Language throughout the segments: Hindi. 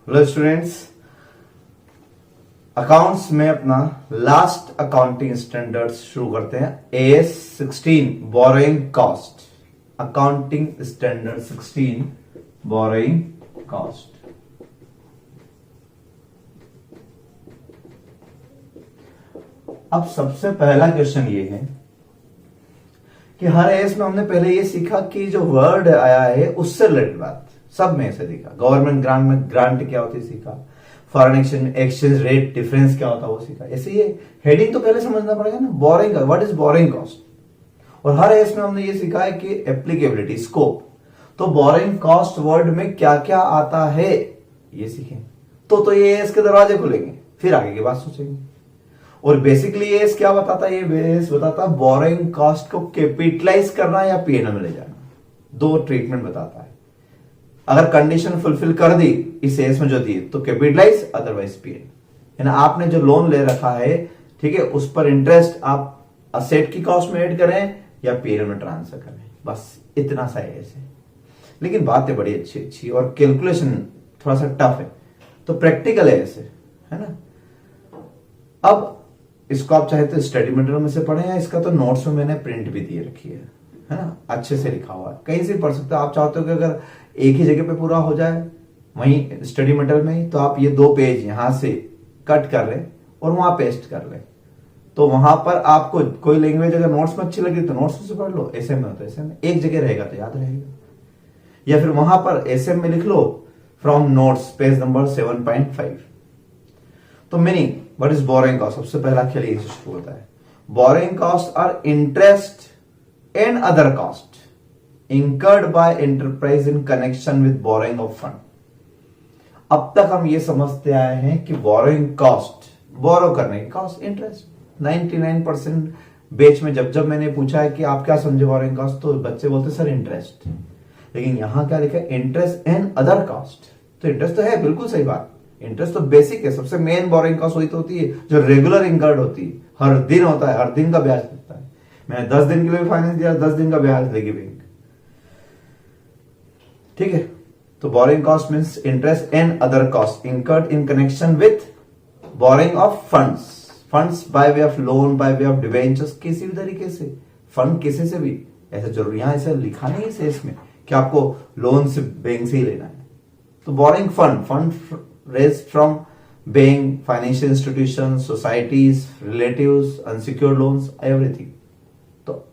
हेलो स्टूडेंट्स, अकाउंट्स में अपना लास्ट अकाउंटिंग स्टैंडर्ड्स शुरू करते हैं। AS 16 borrowing cost, accounting standard 16 borrowing cost. अब सबसे पहला क्वेश्चन ये है कि हर एस में हमने पहले ये सीखा कि जो वर्ड आया है उससे रिलेटेड बात सब में से देखा। गवर्नमेंट ग्रांट में ग्रांट क्या होती है सीखा, फॉरेन एक्सचेंज रेट डिफरेंस क्या होता है वो सीखा। ऐसे ये हेडिंग तो पहले समझना पड़ेगा ना, boring what is borrowing cost. और हर एस में हमने ये सीखा है कि एप्लीकेबिलिटी स्कोप, तो बोरिंग कॉस्ट वर्ड में क्या क्या आता है ये सीखें तो ये एस के दरवाजे खुलेंगे, फिर आगे की बात सोचेंगे। और बेसिकली एस क्या बताता है, ये एस बताता है बोरिंग कॉस्ट को कैपिटलाइज करना या पीएनएल में ले जाना, दो ट्रीटमेंट बताता है। अगर कंडीशन फुलफिल कर दी इस एस में जो दी तो कैपिटलाइज, अदरवाइज पीएनएल। यानी आपने जो लोन ले रखा है, ठीक है, उस पर इंटरेस्ट आप असेट की कॉस्ट में ऐड करें या पीएनएल में ट्रांसफर करें, बस इतना सा एस है। लेकिन बातें बड़ी अच्छी और कैलकुलेशन थोड़ा सा टफ है, तो प्रैक्टिकल है ऐसे, है ना। अब इसको आप चाहे तो स्टडी मटेरियल में से पढ़ें या इसका तो नोट्स में मैंने प्रिंट भी दिए रखी है ना, अच्छे से लिखा हुआ है, कहीं से पढ़ सकते हो। आप चाहते हो कि अगर एक ही जगह पे पूरा हो जाए वहीं स्टडी मटेरियल में ही, तो आप ये 2 पेज यहां से कट कर लें और वहां पेस्ट कर लें। तो वहां पर आपको कोई लैंग्वेज अगर नोट्स में अच्छी लगी तो नोट्स से पढ़ लो, एसएम में हो तो एसएम में, एक जगह रहेगा तो याद रहेगा। या फिर वहां पर एसएम में लिख लो फ्रॉम नोट्स पेज नंबर 7.5। तो meaning what is borrowing cost, सबसे पहला खेल यही से शुरू होता है। Borrowing cost are interest and other cost incurred by enterprise in connection with borrowing of fund। अब तक हम ये समझते आए हैं कि borrowing cost, बोरो करने की कॉस्ट, इंटरेस्ट। 99% बेच में जब मैंने पूछा है कि आप क्या समझे borrowing cost, तो बच्चे बोलते सर इंटरेस्ट। लेकिन यहां क्या लिखा है, इंटरेस्ट एंड अदर कॉस्ट। तो इंटरेस्ट तो है, बिल्कुल सही बात, इंटरेस्ट तो बेसिक है, सबसे मेन बोरिंग कॉस्ट वही तो होती है जो रेगुलर इंकर्ड होती है, हर दिन होता है, हर दिन का ब्याज लगता है। मैंने 10 दिन के लिए फाइनेंस दिया, 10 दिन का ब्याज लेगी बैंक, ठीक है। तो borrowing cost means interest and other cost incurred in connection with borrowing of funds by way of loan, by way of debentures, किसी भी तरीके से फंड किसी से भी, ऐसा जरूरी यहां ऐसा लिखा नहीं है इसमें कि आपको लोन से बैंक से ही लेना है। तो borrowing fund raised from bank, financial institution, societies, relatives, unsecured loans, everything. तो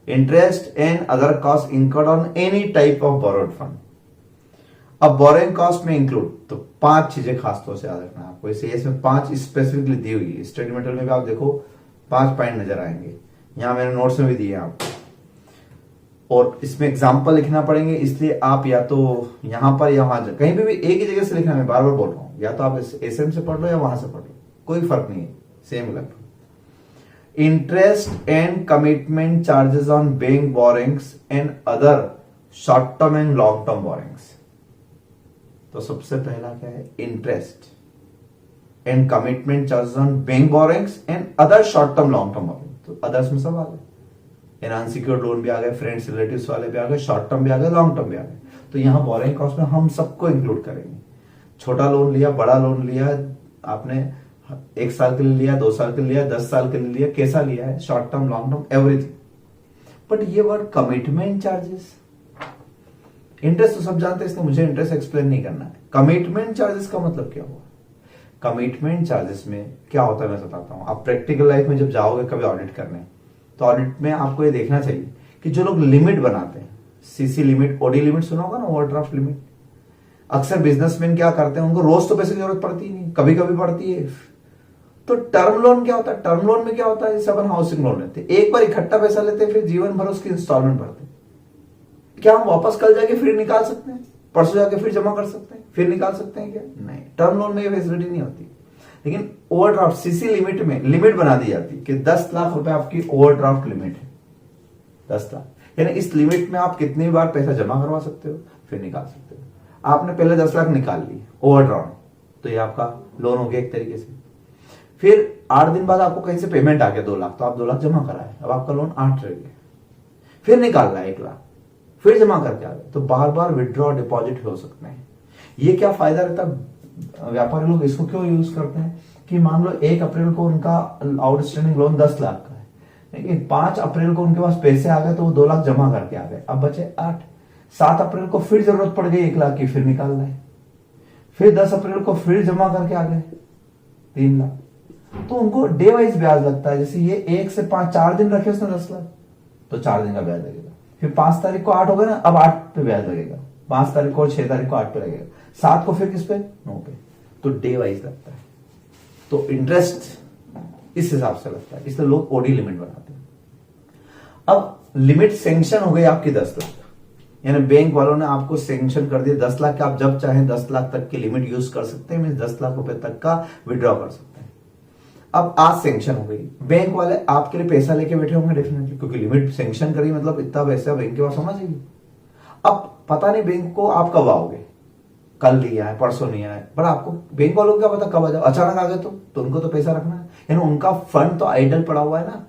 interest and other cost incurred on any type of borrowed fund. अब बोरिंग कॉस्ट में इंक्लूड तो 5 चीजें खास तौर से याद रखना है आपको, इसमें 5 स्पेसिफिकली दी हुई है। स्टडी मटेरियल में भी आप देखो 5 पॉइंट नजर आएंगे, यहां मैंने नोट्स में भी दिए आपको, और इसमें एग्जाम्पल लिखना पड़ेंगे, इसलिए आप या तो यहां पर या वहां कहीं भी एक ही जगह से लिखना, मैं बार बार बोल रहा हूं, या तो आप एसएम से पढ़ लो या वहां से पढ़ लो, कोई फर्क नहीं है, सेम लगभग। Interest and commitment charges on bank borings and other short term and long term borrowings. तो सबसे पहला क्या है, interest and commitment charges on bank borings and other short term long term borrowing. तो अदर्स में सब आ गए, अनसिक्योर्ड लोन भी आ गए, फ्रेंड्स रिलेटिव्स वाले भी आ गए, शॉर्ट टर्म भी आ गए, लॉन्ग टर्म भी आ गए। तो यहां बोरिंग कॉस्ट में हम सबको इंक्लूड करेंगे। छोटा लोन लिया, बड़ा लोन लिया, आपने 1 साल के लिए लिया, 2 साल के लिए लिया, 10 साल के लिए लिया, कैसा लिया है, short term, long term, everything. But ये वर्ड कमिटमेंट चार्जेस, इंटरेस्ट तो सब जानते हैं, इसलिए मुझे इंटरेस्ट एक्सप्लेन नहीं करना है। कमिटमेंट चार्जेस का मतलब क्या हुआ, कमिटमेंट चार्जेस में क्या होता है मैं बताता हूं। आप प्रैक्टिकल लाइफ में जब जाओगे कभी ऑडिट करने, तो ऑडिट में आपको ये देखना चाहिए कि जो लोग लिमिट बनाते हैं, सीसी लिमिट, ओडी लिमिट सुना होगा ना, ओवरड्राफ्ट लिमिट। अक्सर बिजनेसमैन क्या करते हैं, उनको रोज तो पैसे की जरूरत पड़ती ही नहीं, कभी कभी पड़ती है। तो टर्म लोन क्या होता है, टर्म लोन में क्या होता है, जैसे अपन हाउसिंग लोन लेते हैं, एक बार इकट्ठा पैसा लेते हैं, फिर जीवन भर उसकी इंस्टॉलमेंट भरते हैं। क्या हम वापस कल जाके फिर निकाल सकते हैं, परसों जाके फिर जमा कर सकते हैं, फिर निकाल सकते हैं क्या, नहीं। टर्म लोन में ये फैसिलिटी नहीं होती। लेकिन ओवरड्राफ्ट सीसी लिमिट में लिमिट बना दी जाती है कि 10 लाख रुपए आपकी ओवरड्राफ्ट लिमिट है, 10 लाख, यानी इस लिमिट में आप कितनी बार पैसा जमा करवा सकते हो, फिर निकाल सकते हो। आपने पहले 10 लाख निकाल लिए ओवरड्राफ्ट, तो ये आपका लोन हो गया एक तरीके से। फिर 8 दिन बाद आपको कहीं से पेमेंट आ गया 2 लाख, तो आप 2 लाख जमा कराए, अब आपका लोन 8 रह गया। फिर निकाल रहा है 1 लाख, फिर जमा करके आ गए, तो बार बार विड्रॉ डिपॉजिट हो सकते हैं। ये क्या फायदा रहता है, व्यापारी लोग इसको क्यों यूज करते हैं कि मान लो 1 अप्रैल को उनका आउटस्टैंडिंग लोन 10 लाख का है, लेकिन 5 अप्रैल को उनके पास पैसे आ गए तो वो 2 लाख जमा करके आ गए, अब बचे 8। 7 अप्रैल को फिर जरूरत पड़ गई 1 लाख की, फिर निकाल रहे, फिर 10 अप्रैल को फिर जमा करके आ गए 3 लाख। तो उनको डे वाइज ब्याज लगता है, जैसे ये 1 से 5 4 दिन रखे उसने 10 लाख, तो 4 दिन का ब्याज लगेगा। फिर 5 तारीख को 8 हो गया ना, अब 8 पे ब्याज लगेगा, 5 तारीख को और 6 तारीख को 8 पे लगेगा, 7 को फिर किस पे, 9 पे। तो डे वाइज लगता है, तो इंटरेस्ट इस हिसाब से लगता है, इसलिए लोग ओडी लिमिट बनाते हैं। अब लिमिट सेंक्शन हो गई आपकी 10 लाख, यानी बैंक वालों ने आपको सेंक्शन कर दिया 10 लाख का, आप जब चाहें 10 लाख तक की लिमिट यूज कर सकते हैं, 10 लाख रुपए तक का विड्रॉ कर सकते हैं। अब आज सेंक्शन हो गई, बैंक वाले आपके लिए पैसा लेके बैठे होंगे डेफिनेटली, क्योंकि लिमिट सेंक्शन करी मतलब इतना पैसा बैंक के पास होना चाहिए। अब पता नहीं बैंक को आप कब आओगे, कल नहीं आए, परसों नहीं आए, पर आपको बैंक वालों को क्या पता कब आ जाओ, अचानक आ गए तो उनको तो पैसा रखना है, यानी उनका फंड तो आइडल पड़ा हुआ है ना।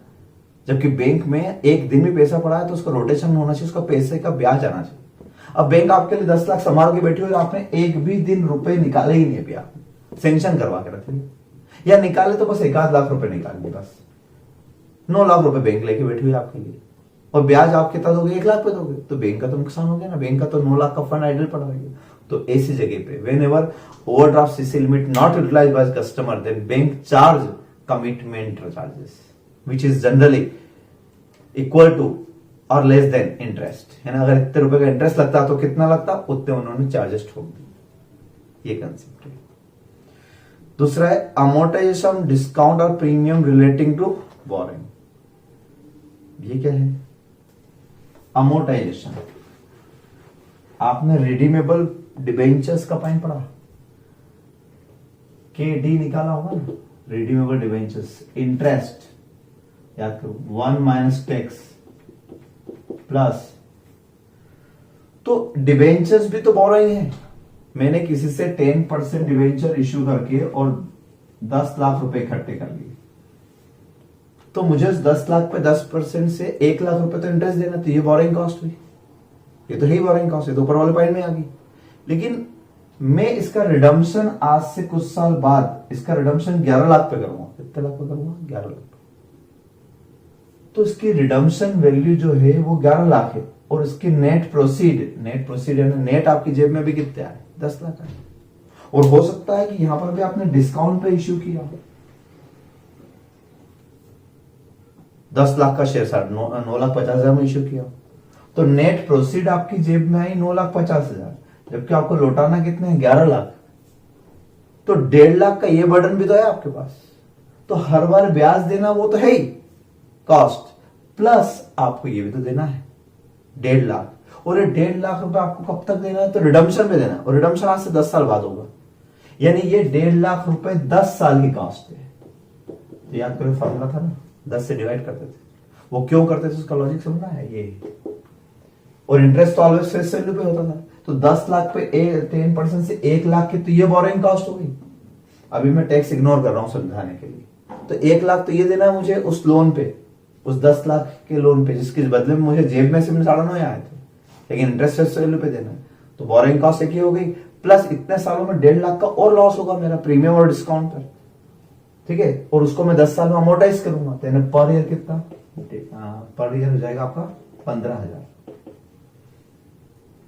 जबकि बैंक में एक दिन भी पैसा पड़ा है तो उसका रोटेशन होना चाहिए, उसका पैसे का ब्याज आना चाहिए। अब बैंक आपके लिए 10 लाख संभाल के बैठी हुई, आपने एक भी दिन रुपए निकाले ही नहीं अभी, आप सेंक्शन करवा के रखेंगे, या निकाले तो बस 1 लाख रुपए निकालेंगे, बस 9 लाख रुपए बैंक लेके बैठी हुई आपके लिए, और ब्याज आप कितना दोगे, 1 लाख पे दोगे, तो बैंक का तो नुकसान हो गया ना, बैंक का तो 9 लाख का फंड आइडल पड़ा रहेगा। तो ऐसी जगह पे whenever overdraft CC limit not utilised by customer, then bank charge commitment charges which is generally equal to or less than interest, यानी अगर इतने रुपए का इंटरेस्ट लगता तो कितना लगता, उतने उन्होंने चार्जेस ठोक दिए, ये कंसेप्ट है। दूसरा है अमोर्टाइजेशन डिस्काउंट और प्रीमियम रिलेटिंग टू बोरिंग। ये क्या है अमोर्टाइजेशन? आपने रिडीमेबल डिबेंचर्स का पॉइंट पढ़ा, के डी निकाला होगा ना, रिडीमेबल डिबेंचर्स इंटरेस्ट याद करो 1 माइनस टैक्स प्लस, तो डिबेंचर्स भी तो बोरिंग है। मैंने किसी से 10% डिबेंचर इश्यू करके और 10 लाख रुपए इकट्ठे कर लिए, तो मुझे उस 10 लाख पे 10% से 1 लाख रुपए तो इंटरेस्ट देना, तो ये बोरिंग कॉस्ट हुई, ये तो है ही बोरिंग कॉस्ट, है तो ऊपर वाले पॉइंट में आ गई। लेकिन मैं इसका रिडम्पशन आज से कुछ साल बाद इसका रिडम्पशन 11 लाख पे करूंगा, कितने लाख पे करूंगा, 11 लाख पे, तो इसकी रिडम्पशन वैल्यू जो है वो 11 लाख है, और इसकी नेट प्रोसीड यानी नेट आपकी जेब में भी कितने आए, 10 लाख आए। और हो सकता है कि यहां पर भी आपने डिस्काउंट पे इश्यू किया, 10 लाख का शेयर 9,50,000 में इश्यू किया, तो नेट प्रोसीड आपकी जेब में आई 9,50,000, जबकि आपको लौटाना कितने हैं, 11 लाख। तो 1.5 लाख का ये बर्डन भी तो है आपके पास, तो हर बार ब्याज देना वो तो है ही कॉस्ट, प्लस आपको ये भी तो देना है 1.5 लाख, और ये 1.5 लाख रुपए आपको कब तक देना है, तो रिडम्पशन पे देना है, और रिडम्पशन आज से 10 साल बाद होगा, यानी ये 1.5 लाख रुपए 10 साल की कॉस्ट है। तो याद करो फॉर्मूला था ना, 10 से डिवाइड करते थे, वो क्यों करते थे उसका लॉजिक समझना है ये, और इंटरेस्ट तो ऑलवेज फेस वैल्यू पे होता था, तो 10 लाख पे 10% से 1 लाख की तो ये बोरिंग कॉस्ट हो गई। अभी मैं टैक्स इग्नोर कर रहा हूं समझाने के लिए, तो 1 लाख तो ये देना है मुझे उस लोन पे, उस 10 लाख के लोन पे, जिसके बदले में मुझे जेब में से 9.5 आए थे, लेकिन इंटरेस्ट फेस वैल्यू पे देना है, तो बोरिंग कॉस्ट एक ही हो गई, प्लस इतने सालों में 1.5 लाख का और लॉस होगा मेरा प्रीमियम और डिस्काउंट पर, ठीक है, और उसको मैं 10 साल में अमोर्टाइज करूंगा, तो पर ईयर कितना, पर ईयर हो जाएगा आपका 15,000,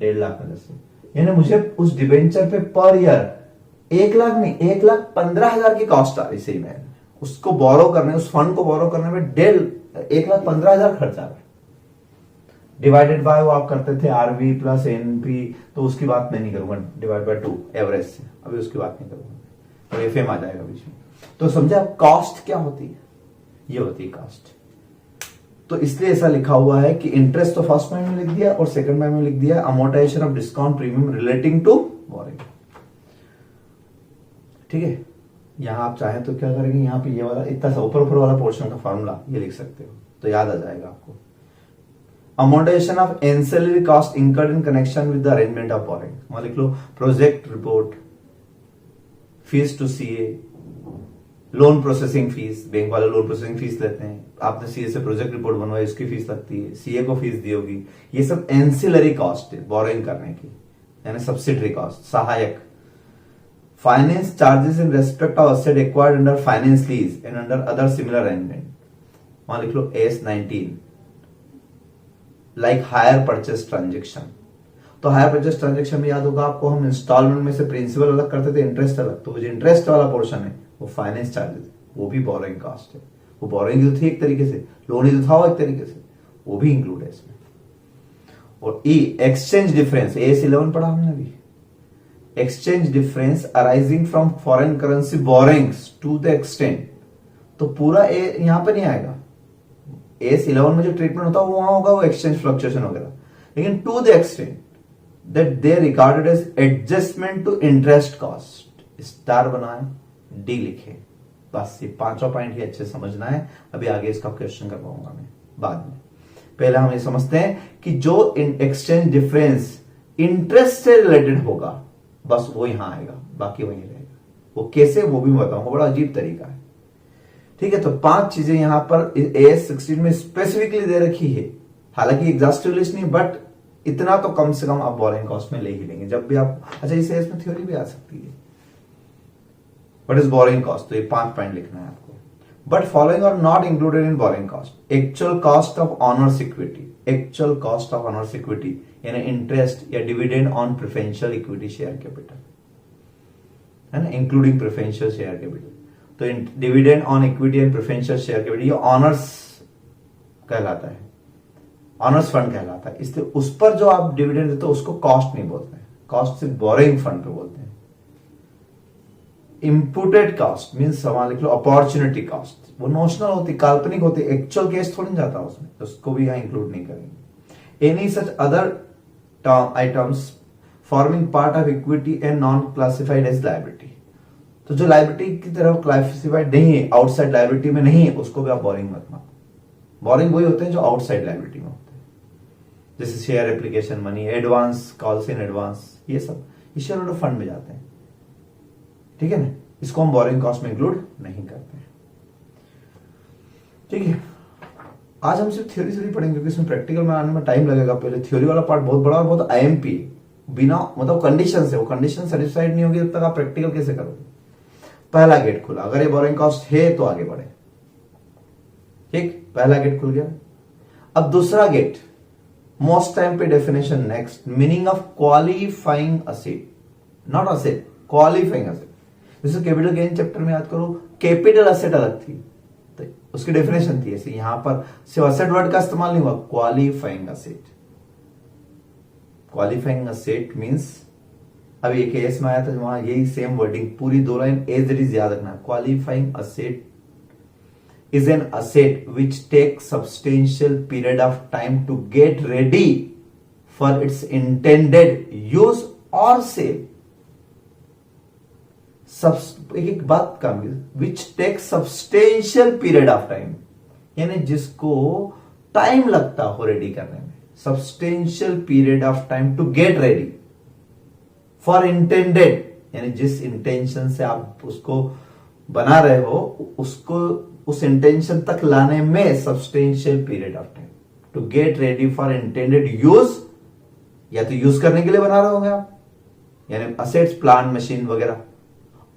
1.5 लाख में 10, यानी मुझे उस डिबेंचर पे पर ईयर 1 लाख नहीं 1,15,000 की कॉस्ट आ रही, सही में उसको बोरो करने, उस फंड को बोरो करने में 1,15,000 खर्च आ रहा है, डिवाइडेड बाय वो आप करते थे आरवी प्लस एनपी, तो उसकी बात मैं नहीं करूंगा, डिवाइड बाय 2 एवरेज से, अभी उसकी बात नहीं करूंगा, तो एफएम आ जाएगा बीच में। तो समझा कॉस्ट क्या होती है, ये होती है कॉस्ट। तो इसलिए ऐसा लिखा हुआ है कि इंटरेस्ट तो फर्स्ट पॉइंट में लिख दिया और सेकंड पॉइंट में लिख दिया amortisation of discount premium relating to borrowing, ठीक है। यहां आप चाहें तो क्या करेंगे, यहां पे ये वाला इतना सा ऊपर वाला पोर्शन का फॉर्मूला ये लिख सकते हो, तो याद आ जाएगा आपको। Amortisation of ancillary cost incurred in connection with the arrangement of borrowing, वहां लिख लो project report, fees to CA, loan processing fees, bank वाले लोन प्रोसेसिंग फीस लेते हैं, आपने सीए से प्रोजेक्ट रिपोर्ट बनवाई उसकी फीस लगती है, सीए को फीस दी होगी, ये सब एंसिलरी कॉस्ट है बोरिंग करने की, यानी सब्सिडरी कॉस्ट, सहायक finance charges in respect of asset acquired under finance lease and under other similar arrangement. वहां लिख लो AS19 like hire purchase transaction. तो हायर परचेस ट्रांजेक्शन में याद होगा आपको, हम इंस्टॉलमेंट में से प्रिंसिपल अलग करते थे, इंटरेस्ट अलग। तो जो इंटरेस्ट वाला पोर्शन है वो फाइनेंस चार्जेस, वो भी बोरोइंग कॉस्ट है। वो बोरोइंग जो थी एक तरीके से, लोन ही तो था वो एक तरीके से, वो भी इंक्लूड है इसमें। और ई एक्सचेंज डिफरेंस, AS11 पढ़ा हमने भी। Exchange difference arising from foreign currency borrowings to the extent, तो पूरा ए यहां पर नहीं आएगा। AS11 में जो ट्रीटमेंट होता है वो वहां होगा, वो एक्सचेंज फ्लक्चुएशन वगैरह, लेकिन to the extent that they regarded as adjustment to interest cost, star बनाए, डी लिखे। बस ये पांचों पॉइंट ही अच्छे समझना है। अभी आगे इसका क्वेश्चन कर पाऊंगा मैं बाद में। पहले हम ये समझते हैं कि जो एक्सचेंज डिफरेंस इंटरेस्ट से रिलेटेड होगा बस वो यहां आएगा, बाकी वहीं रहेगा। वो कैसे वो भी बताऊंगा, बड़ा अजीब तरीका है। ठीक है, तो 5 चीजें यहां पर AS16 में स्पेसिफिकली दे रखी है। हालांकि एग्जॉस्टिव लिस्ट नहीं, बट इतना तो कम से कम आप बोरिंग कॉस्ट में ले ही लेंगे जब भी आप। अच्छा, इस AS में थ्योरी भी आ सकती है, व्हाट इज बोरिंग कॉस्ट, तो ये 5 पॉइंट लिखना है आपको। But following are not included in borrowing cost. Actual cost of owners equity, actual cost of owners equity यानी इंटरेस्ट या dividend on preferential equity share capital, है ना, इंक्लूडिंग प्रेफरेंशियल शेयर कैपिटल। तो dividend on equity and preferential share capital ये ऑनर्स कहलाता है, ऑनर्स फंड कहलाता है। इसलिए उस पर जो आप डिविडेंड देते हो उसको कॉस्ट नहीं बोलते हैं, कॉस्ट सिर्फ बोरिंग फंड पे बोलते हैं। इम्पुटेड कॉस्ट मीन्स सवाल लिख लो अपॉर्चुनिटी कॉस्ट, वो नोशनल होती, काल्पनिक होती, एक्चुअल केस थोड़ी जाता उसमें, तो उसको भी यहां इंक्लूड नहीं करेंगे। Any such other items forming part of equity and non classified as liability, तो जो लायबिलिटी की तरफ क्लासिफाइड नहीं है, आउटसाइड लायबिलिटी में नहीं है, उसको भी आप बोरिंग मत मानो। बोरिंग वही होते हैं जो आउटसाइड लायबिलिटी में होते हैं, जैसे share application money, advance calls in advance, ये सब शेयर होल्डर फंड में जाते हैं। ठीक है ना, इसको हम बोरिंग कॉस्ट में इंक्लूड नहीं करते हैं। ठीक है, आज हम सिर्फ थ्योरी से पढ़ेंगे क्योंकि इसमें प्रैक्टिकल में आने में टाइम लगेगा। पहले थ्योरी वाला पार्ट बहुत बड़ा और बहुत IMP, बिना मतलब कंडीशन से, वो कंडीशन सेटिस्फाइड नहीं होगी तब तक आप प्रैक्टिकल कैसे करोगे। पहला गेट खुला, अगर ये बोरिंग कॉस्ट है तो आगे बढ़े। ठीक, पहला गेट खुल गया। अब दूसरा गेट, मोस्ट टाइम पे definition next, meaning of qualifying asset, not asset, qualifying asset. जैसे कैपिटल गेन चैप्टर में याद करो, कैपिटल असेट अलग थी, तो उसकी डेफिनेशन थी ऐसे, यहां पर सिर्फ असेट वर्ड का इस्तेमाल नहीं हुआ, qualifying asset. Qualifying asset means अभी एक केस में आया था वहां यही सेम वर्डिंग, पूरी 2 लाइन एज इट इज याद रखना। Qualifying asset is an asset which takes substantial period of time to get ready for its intended use or sale. एक बात काम, which takes substantial period of time, यानी जिसको टाइम लगता हो रेडी करने में, substantial period of time to get ready for intended, यानी जिस इंटेंशन से आप उसको बना रहे हो उसको उस इंटेंशन तक लाने में substantial period of time to get ready for intended use, या तो यूज करने के लिए बना रहे होंगे आप, यानी असेट्स प्लांट मशीन वगैरह,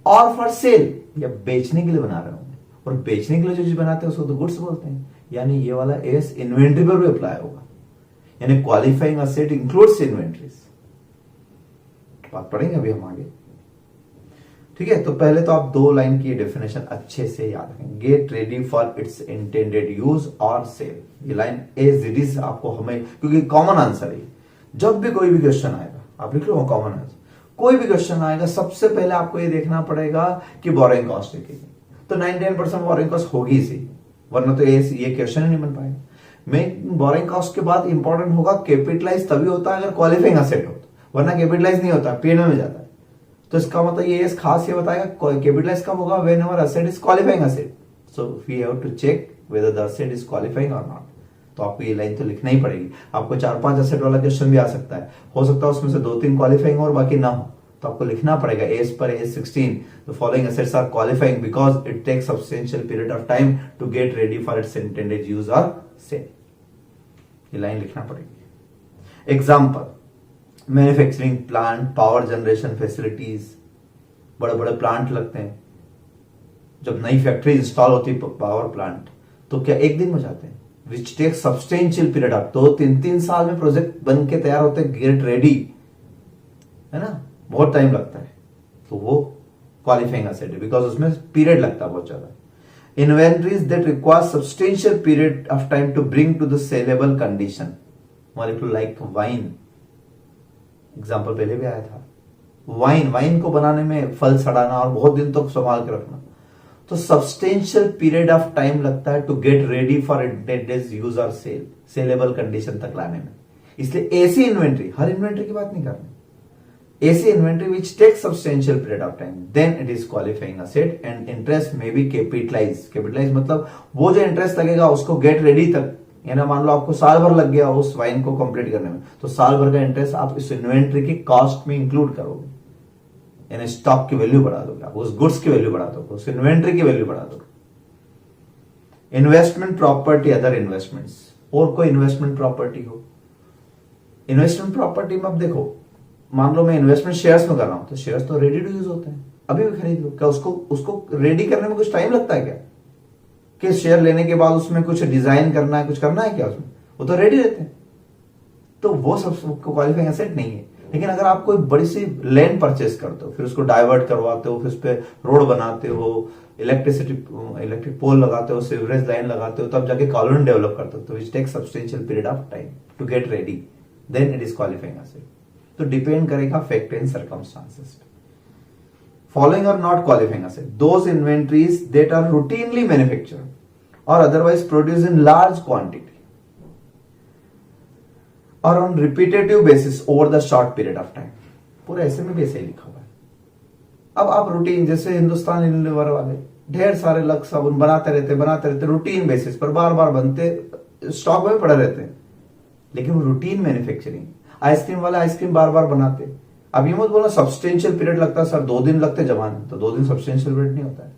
और फॉर सेल या बेचने के लिए बना रहे होंगे। और बेचने के लिए जो चीज बनाते हैं उसको तो गुड्स बोलते हैं, यानी ये वाला एस इन्वेंट्री पर भी अप्लाई होगा, यानी क्वालिफाइंग असेट इंक्लूड्स इन्वेंट्रीज। बात पढ़ेंगे अभी हम आगे। ठीक है, तो पहले तो आप 2 लाइन की डेफिनेशन अच्छे से याद रखें, gate ready for its intended use और सेल। ये लाइन एज इट इज आपको, हमें क्योंकि कॉमन आंसर है, जब भी कोई भी क्वेश्चन आएगा आप लिख लो कॉमन आंसर, कोई भी क्वेश्चन आएगा सबसे पहले आपको ये देखना पड़ेगा कि बोरिंग कॉस्ट है कि, तो 99% बोरिंग कॉस्ट होगी सी, वरना तो ये क्वेश्चन ही नहीं बन पाएगा। मैं बोरिंग कॉस्ट के बाद इंपॉर्टेंट होगा कैपिटलाइज, तभी होता है अगर क्वालिफाइंग असेट हो, वरना कैपिटलाइज नहीं होता, पीएनएल में जाता है। तो इसका मतलब ये खास ये बताएगा कैपिटलाइज कब होगा, whenever asset is qualifying asset, so we have to check whether the asset is qualifying or not. तो आपको ये लाइन तो लिखना ही पड़ेगी। आपको 4-5 असेट वाला क्वेश्चन भी आ सकता है, हो सकता है उसमें से 2-3 क्वालिफाइंग और बाकी ना हो, तो आपको लिखना पड़ेगा as per AS16 the following assets are qualifying because it takes substantial period of time to get ready for its intended use और सेल। ये लाइन लिखना पड़ेगी। Example, manufacturing plant, power generation facilities, बड़े बड़े प्लांट लगते हैं, जब नई फैक्ट्री इंस्टॉल होती है पावर प्लांट, तो क्या एक दिन में जाते हैं? Which take substantial period of 2-3 साल में प्रोजेक्ट बन के तैयार होते हैं, गेट रेडी, है ना, बहुत टाइम लगता है। तो वो क्वालिफाइंग एसेट है, बिकॉज उसमें पीरियड लगता है बहुत ज्यादा। Inventories that require substantial period of time to bring to the saleable condition, molecule like wine, example पहले भी आया था। वाइन को बनाने में फल सड़ाना और बहुत दिन तक संभाल के रखना, तो सब्सटेंशियल पीरियड ऑफ टाइम लगता है to get ready for intended use और सेल, सेलेबल कंडीशन तक लाने में। इसलिए ऐसी इन्वेंट्री, हर इन्वेंट्री की बात नहीं करनी, ऐसी inventory which take substantial period of time, then it is qualifying asset and interest में बी कैपिटलाइज मतलब वो जो इंटरेस्ट लगेगा उसको गेट रेडी तक, यानी मान लो आपको साल भर लग गया उस वाइन को कंप्लीट करने में, तो साल भर का इंटरेस्ट आप इस इन्वेंट्री की कॉस्ट में इंक्लूड करोगे, यानी स्टॉक की वैल्यू बढ़ा दोगे, आप उस गुड्स की वैल्यू बढ़ा दोगे, उस इन्वेंट्री की वैल्यू बढ़ा दोगे। इन्वेस्टमेंट प्रॉपर्टी, अदर इन्वेस्टमेंट्स, और कोई इन्वेस्टमेंट प्रॉपर्टी हो, इन्वेस्टमेंट प्रॉपर्टी में अब देखो, मान लो मैं इन्वेस्टमेंट शेयर्स में कर रहा हूं, तो शेयर्स तो रेडी टू यूज होते हैं, अभी भी खरीद लो। क्या उसको रेडी करने में कुछ टाइम लगता है क्या? कि शेयर लेने के बाद उसमें कुछ डिजाइन करना है, कुछ करना है क्या उसमें? वो तो रेडी रहते हैं, तो वो सब क्वालिफाइंग एसेट नहीं है। लेकिन अगर आप कोई बड़ी सी लैंड परचेस करते हो, फिर उसको डाइवर्ट करवाते हो, फिर उस पर रोड बनाते हो, इलेक्ट्रिक पोल लगाते हो, सीवरेज लाइन लगाते हो, तब जाके कॉलोनी डेवलप करते हो, तो which take substantial period of time to get ready, then it is qualifying asset. तो डिपेंड करेगा fact and circumstances. Following are not qualifying asset those inventories that are routinely manufactured और otherwise produce in large quantity और on repetitive basis over the short period of time. पूरा ऐसे में भी ऐसे ही लिखा हुआ है। अब आप रूटीन, जैसे हिंदुस्तान यूनिलीवर वाले ढेर सारे लक्स साबुन बनाते रहते रूटीन बेसिस पर, बार बार बनते, स्टॉक में पड़े रहते हैं, लेकिन वो रूटीन मैन्युफैक्चरिंग। आइसक्रीम वाले आइसक्रीम बार बार बनाते, अब ये मत बोलना सब्सटेंशियल पीरियड लगता है सर, 2 दिन लगते जमाने, तो 2 दिन सब्सटेंशियल पीरियड नहीं होता है,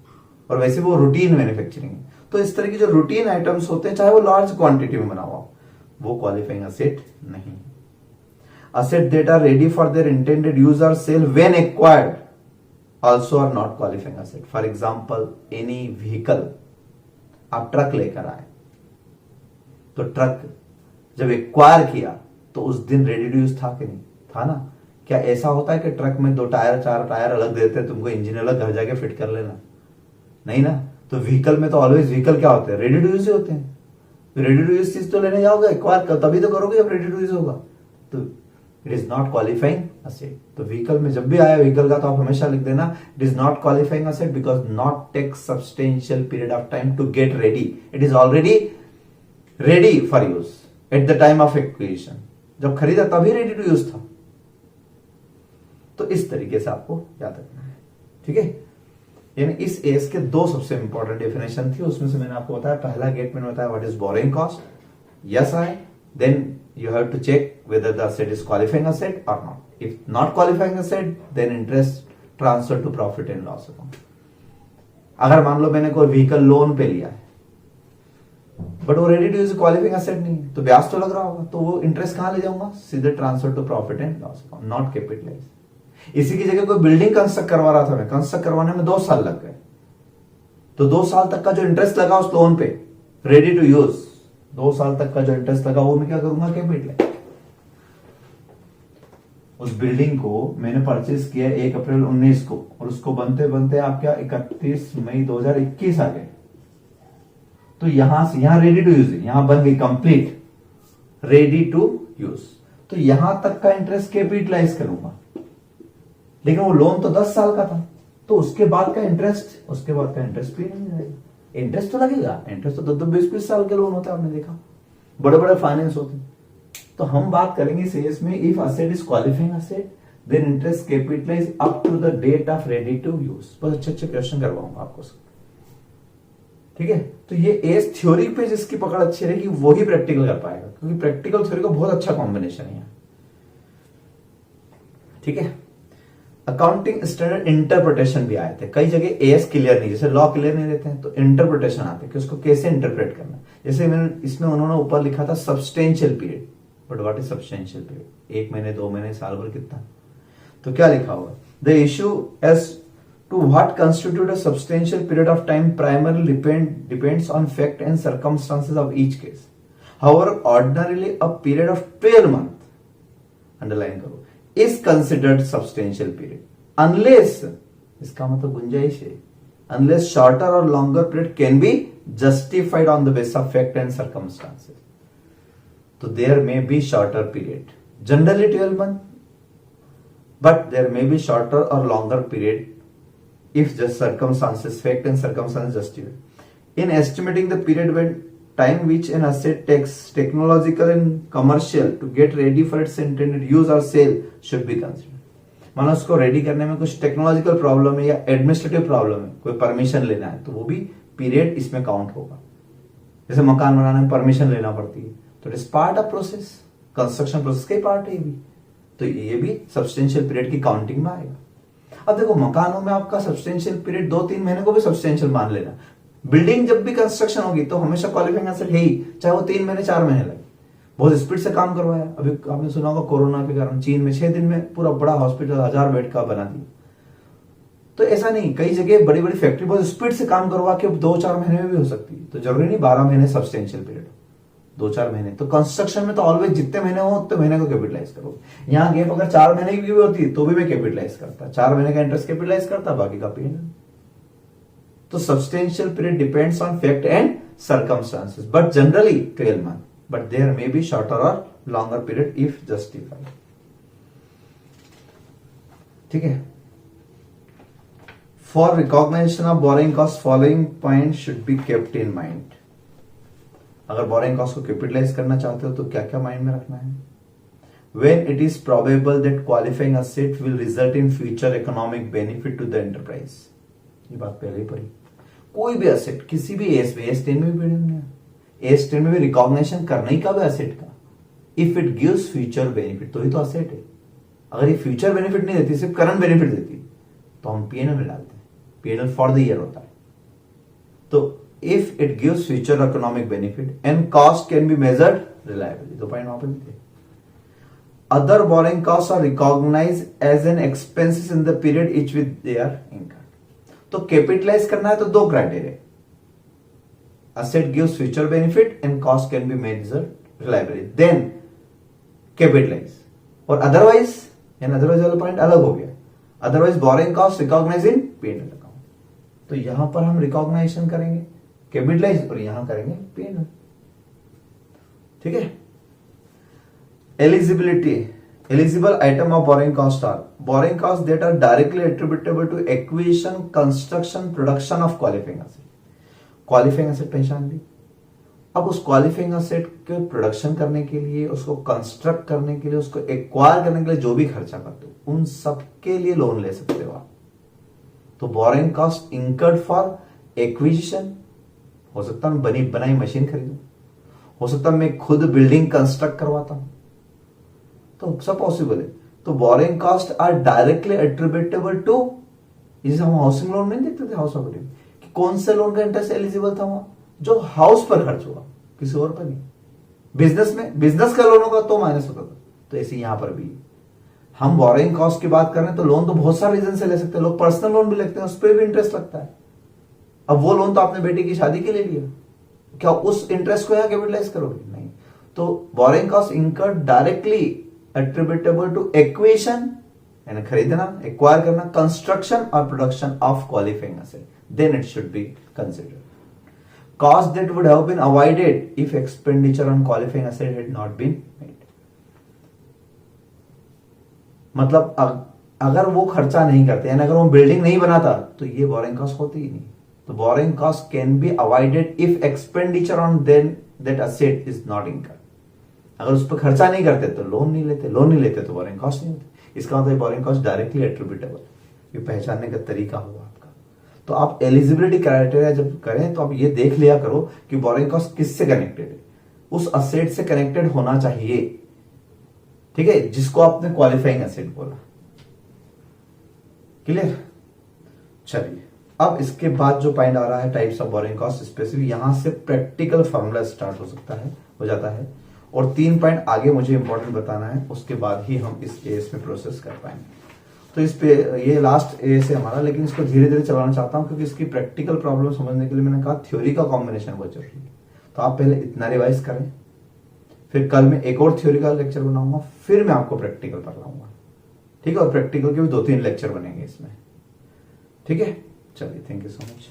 और वैसे वो रूटीन मैन्युफैक्चरिंग है। तो इस तरह की जो रूटीन आइटम्स होते हैं, चाहे वो लार्ज क्वांटिटी में बना हुआ, वो क्वालिफाइंग एसेट नहीं। Asset that are ready for their intended use और sale when acquired also are not qualifying asset. For example any vehicle, आप ट्रक लेकर आए, तो ट्रक जब एक्वायर किया तो उस दिन रेडी टू यूज था कि नहीं था ना? क्या ऐसा होता है कि ट्रक में 2 टायर 4 टायर अलग देते हैं तुमको, इंजन अलग, घर जाके फिट कर लेना? नहीं ना। तो व्हीकल में तो ऑलवेज व्हीकल क्या होते हैं? रेडी टू यूज ही होते हैं। रेडी टू यूज चीज तो लेने जाओगे, एक्वायर तभी तो करोगे जब रेडी टू यूज होगा, तो it is not qualifying asset. तो व्हीकल में जब भी आया व्हीकल का, तो आप हमेशा लिख देना it is not qualifying asset because not take substantial period of time to get ready, it is already ready for use at the time of acquisition. जब खरीदा तभी रेडी टू यूज था। तो इस तरीके से आपको याद रखना है, ठीक है। यानी इस एस के 2 सबसे इंपॉर्टेंट डेफिनेशन थी, उसमें से मैंने आपको बताया, पहला गेट मैंने बताया what is borrowing cost, yes I, then you have to check whether the asset is qualifying asset or not. If not qualifying asset, then interest transfer to profit and loss account. अगर मान लो मैंने कोई व्हीकल लोन पे लिया है, बट वो ready to use qualifying asset नहीं है, तो ब्याज तो लग रहा होगा, तो वो इंटरेस्ट कहां ले जाऊंगा? सीधे transfer to profit and loss account, not capitalise. इसी की जगह कोई बिल्डिंग कंस्ट्रक्ट करवा रहा था मैं, कंस्ट्रक्ट करवाने में 2 साल लग गए, तो 2 साल तक का जो इंटरेस्ट लगा उस लोन पे, रेडी टू यूज, 2 साल तक का जो इंटरेस्ट लगा वो मैं क्या करूंगा? कैपिटल। उस बिल्डिंग को मैंने परचेज किया 1 अप्रैल 19 को, और उसको बनते बनते आप क्या 31 मई 2021 आ गए, तो यहां से यहां रेडी टू यूज है, यहां बन गई कंप्लीट रेडी टू यूज, तो यहां तक का इंटरेस्ट कैपिटलाइज करूंगा। लेकिन वो लोन तो 10 साल का था, तो उसके बाद का इंटरेस्ट भी नहीं जाएगा। इंटरेस्ट तो लगेगा, इंटरेस्ट तो 20-20 साल के लोन होता है, आपने देखा, बड़े बड़े फाइनेंस होते हैं। तो हम बात करेंगे सेल्स में, if asset is qualifying asset then interest capitalise up to the date of ready to use. बहुत अच्छे क्वेश्चन करवाऊंगा आपको, ठीक है। तो ये एस थ्योरी पे जिसकी पकड़ अच्छी रहेगी वही प्रैक्टिकल कर पाएगा, क्योंकि प्रैक्टिकल थ्योरी का बहुत अच्छा कॉम्बिनेशन है, ठीक है। अकाउंटिंग स्टैंडर्ड इंटरप्रिटेशन भी आए थे, कई जगह एएस क्लियर नहीं, जैसे लॉ क्लियर नहीं रहते हैं, तो इंटरप्रिटेशन आते हैं कि उसको कैसे इंटरप्रेट करना है। जैसे मैंने इसमें उन्होंने ऊपर लिखा था substantial period, but what is substantial period? 1 महीने 2 महीने साल भर कितना? तो क्या लिखा हुआ? The issue as to what constitute a substantial period of time primarily depends on fact and circumstances of each case. However, ordinarily a period of 12 months, underline करो, is considered substantial period unless, इसका मतलब गुंजाइश है, unless shorter or longer period can be justified on the basis of fact and circumstances. So there may be shorter period, generally 12 months, but there may be shorter or longer period if the circumstances, fact and circumstances justify. In estimating the period when time which an asset takes technological and commercial to get ready for its intended use or sale should be considered. मानो उसको रेडी करने में कुछ टेक्नोलॉजिकल प्रॉब्लम है या एडमिनिस्ट्रेटिव प्रॉब्लम है, कोई परमिशन लेना है, तो वो भी पीरियड इसमें काउंट होगा. जैसे मकान बनाने में परमिशन लेना पड़ती है, तो it is part of process, construction process का ही पार्ट है ये भी, तो ये भी सब्सटेंशियल पीरियड की काउंटिंग में आएगा. अब देखो मकानों में आपका सब्सटेंशियल पीरियड 2-3 महीने को भी सब्सटेंशियल मान लेना. बिल्डिंग जब भी कंस्ट्रक्शन होगी तो हमेशा क्वालिफाइंग एसेट है ही, चाहे वो 3 महीने 4 महीने लगे. बहुत स्पीड से काम करवाया. अभी आपने सुना होगा कोरोना के कारण चीन में 6 दिन में पूरा बड़ा हॉस्पिटल 1000 बेड का बना दिया. तो ऐसा नहीं, कई जगह बड़ी बड़ी फैक्ट्री बहुत स्पीड से काम करवा के 2-4 महीने में भी हो सकती है. तो जरूरी नहीं 12 महीने सब्सटेंशियल पीरियड, 2-4 महीने. तो कंस्ट्रक्शन में तो ऑलवेज जितने महीने हो उतने महीने को कैपिटलाइज करो. यहाँ गैप अगर 4 महीने की भी होती है तो भी मैं कैपिटलाइज करता, 4 महीने का इंटरेस्ट कैपिटलाइज करता, बाकी का पेन. तो substantial period depends on fact and circumstances, but generally 12 month, but there may be shorter or longer period if justified. ठीक है. For recognition of borrowing cost following point should be kept in mind. अगर बोरिंग कॉस्ट को कैपिटलाइज करना चाहते हो तो क्या क्या माइंड में रखना है. When it is probable that qualifying asset will result in future economic benefit to the enterprise. ये बात पहले ही पढ़ी. कोई भी एसेट किसी भी एस में, एस10 में भी, एस10 में भी रिकॉग्निशन करना ही कब है एसेट का, if it gives future benefit, तो ही तो एसेट है. अगर ये फ्यूचर बेनिफिट नहीं देती, सिर्फ करंट बेनिफिट देती, तो हम पीएनएल में डालते हैं. पीएनएल फॉर द ईयर होता है. तो if it gives future economic benefit and cost can be measured reliably, 2 point वहां पर भी थे. Other borrowing costs are recognized as an expenses in the period each with their income. तो कैपिटलाइज करना है तो 2 criteria, asset gives future benefit and cost can be measured reliably, then capitalize. और otherwise, यानी otherwise वाला पॉइंट अलग हो गया. otherwise borrowing cost recognized in P&L account. तो यहां पर हम रिकॉग्नाइजेशन करेंगे कैपिटलाइज और यहां करेंगे P&L. ठीक है. Eligible item of borrowing cost are borrowing costs that are directly attributable to acquisition, construction, production of qualifying asset. Qualifying asset पहचान ली. अब उस qualifying asset के प्रोडक्शन करने के लिए, उसको कंस्ट्रक्ट करने के लिए, उसको एक्वायर करने के लिए जो भी खर्चा करते हो, उन सब के लिए लोन ले सकते हो आप. तो borrowing cost incurred for acquisition, हो सकता है बनी बनाई मशीन खरीदूं, हो सकता है मैं खुद बिल्डिंग कंस्ट्रक्ट करवाता हूं, तो सब पॉसिबल है. तो borrowing cost are directly attributable to, जैसे हम हाउसिंग लोन में देखते थे हाउस प्रॉपर्टी में, कि कौन से लोन का इंटरेस्ट एलिजिबल था वहां, जो हाउस पर खर्च हुआ, किसी और पर नहीं. बिजनेस में बिजनेस का लोन होगा तो माइनस होता था. तो ऐसे यहां पर भी हम बोरिंग कॉस्ट की बात कर रहे हैं तो लोन तो बहुत सारे रीजन से ले सकते हैं. लोग पर्सनल लोन भी लेते हैं, उस पर भी इंटरेस्ट लगता है. अब वो लोन तो आपने बेटी की शादी के लिए लिया, क्या उस इंटरेस्ट को यहां कैपिटलाइज करोगे? नहीं. तो borrowing cost incurred directly attributable to acquisition, यानी खरीदना, एक्वायर करना, construction or production of qualifying asset, then it should be considered. Cost that would have been avoided if expenditure on qualifying asset had not been made. मतलब अगर वो खर्चा नहीं करते, यानी अगर वो बिल्डिंग नहीं बनाता, तो ये बोरिंग कॉस्ट होती ही नहीं. तो borrowing cost can be avoided if expenditure on then that asset is not incurred. अगर उस पर खर्चा नहीं करते तो लोन नहीं लेते तो बोरिंग कॉस्ट नहीं होती. इसका मतलब बोरिंग कॉस्ट डायरेक्टली एट्रीब्यूटेबल, ये पहचानने का तरीका होगा आपका. तो आप एलिजिबिलिटी क्राइटेरिया जब करें तो आप ये देख लिया करो कि बोरिंग कॉस्ट किससे कनेक्टेड है. उस असेट से कनेक्टेड होना चाहिए, ठीक है, जिसको आपने क्वालिफाइंग एसेट बोला. क्लियर. चलिए, अब इसके बाद जो पॉइंट आ रहा है types of borrowing cost, specific यहां से प्रैक्टिकल फॉर्मूला स्टार्ट हो जाता है. और 3 पॉइंट आगे मुझे इंपॉर्टेंट बताना है, उसके बाद ही हम इस केस में प्रोसेस कर पाएंगे. तो इस पे ये लास्ट ए से हमारा, लेकिन इसको धीरे धीरे चलाना चाहता हूँ क्योंकि इसकी प्रैक्टिकल प्रॉब्लम समझने के लिए मैंने कहा थ्योरी का कॉम्बिनेशन बहुत जरूरी है। तो आप पहले इतना रिवाइज करें, फिर कल मैं एक और थ्योरी का लेक्चर बनाऊंगा, फिर मैं आपको प्रैक्टिकल पर लाऊंगा, ठीक है। और प्रैक्टिकल के भी 2-3 लेक्चर बनेंगे इसमें, ठीक है। चलिए, थैंक यू सो मच।